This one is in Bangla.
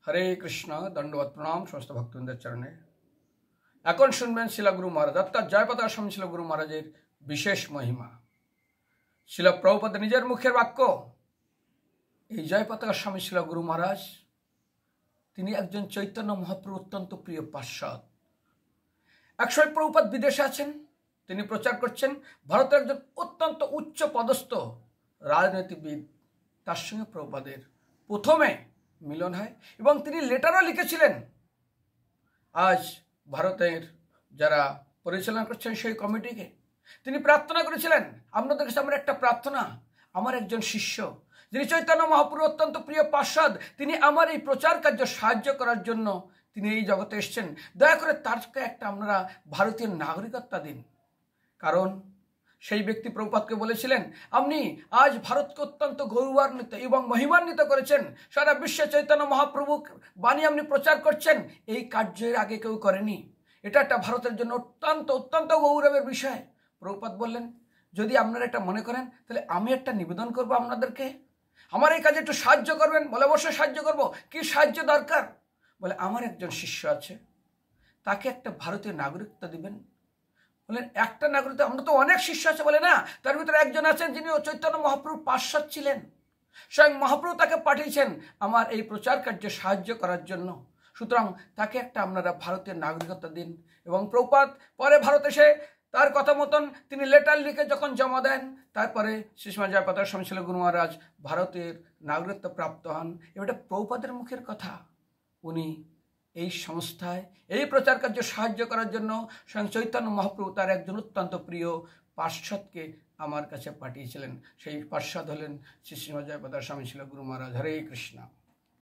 हरे कृष्ण दंडवत प्रणाम समस्त भक्तबृंदेर चरणे। এখন শুনবেন শিলা গুরু মহারাজ অর্থাৎ জয়পতাকা স্বামী শিলা গুরু মহারাজের বিশেষ মহিমা। শিলা প্রভুপাদ নিজের মুখের বাক্য। এই জয়পতাকা স্বামী শিলা গুরু মহারাজ তিনি একজন চৈতন্য মহাপ্রভু অত্যন্ত প্রিয় পার্ষদ। একসময় প্রভুপাদ বিদেশে আছেন, তিনি প্রচার করছেন। ভারতের একজন অত্যন্ত উচ্চ পদস্থ রাজনীতিবিদ, তার সঙ্গে প্রভুপাদের প্রথমে মিলন হয় এবং তিনি লেটারও লিখেছিলেন। আজ ভারতের যারা পরিচালনা করছেন সেই কমিটিকে তিনি প্রার্থনা করেছিলেন, আপনাদের কাছে আমার একটা প্রার্থনা, আমার একজন শিষ্য যিনি চৈতন্য মহাপ্রভু অত্যন্ত প্রিয় পার্ষদ, তিনি আমার এই প্রচার কার্য সাহায্য করার জন্য তিনি এই জগতে এসেছেন, দয়া করে তারকে একটা আপনারা ভারতীয় নাগরিকত্ব দিন। কারণ সেই ব্যক্তি প্রভুপাদকে বলেছিলেন, আপনি আজ ভারতকে অত্যন্ত গৌরবান্বিত এবং মহিমান্বিত করেছেন, সারা বিশ্বে চৈতন্য মহাপ্রভু বাণী আপনি প্রচার করছেন, এই কার্যের আগে কেউ করেনি, এটা একটা ভারতের জন্য অত্যন্ত অত্যন্ত গৌরবের বিষয়। প্রভুপাদ বললেন, যদি আপনারা এটা মনে করেন তাহলে আমি একটা নিবেদন করব আপনাদেরকে, আমার এই কাজে একটু সাহায্য করবেন। বলে অবশ্যই সাহায্য করব। কি সাহায্য দরকার? বলে আমার একজন শিষ্য আছে, তাকে একটা ভারতীয় নাগরিকত্ব দিবেন। বলেন একটা নাগরিকত্ব? আমরা তো অনেক শিষ্য আছে। বলে না, তার ভিতরে একজন আছেন যিনি চৈতন্য মহাপ্রভুর পার্ষদ ছিলেন, স্বয়ং মহাপ্রভু তাকে পাঠিয়েছেন আমার এই প্রচার কার্যে সাহায্য করার জন্য, সুতরাং তাকে একটা আপনারা ভারতীয় নাগরিকত্ব দিন। এবং প্রভুপাদ পরে ভারত এসে তার কথা মতন তিনি লেটার লিখে যখন জমা দেন, তারপরে শ্রীমা জয়পতাকা স্বামী শিলা গুরু মহারাজ ভারতের নাগরিকত্ব প্রাপ্ত হন। এটা প্রভুপাদের মুখের কথা। উনি এই সংস্থায় এই প্রচার কার্য সাহায্য করার জন্য স্বয়ং চৈতন্য মহাপ্রভু তার একজন অত্যন্ত প্রিয় পার্ষদকে আমার কাছে পাঠিয়েছিলেন। সেই পার্ষদ হলেন শ্রী জয়পতাকা স্বামী শিলা গুরু মহারাজ। হরে কৃষ্ণ।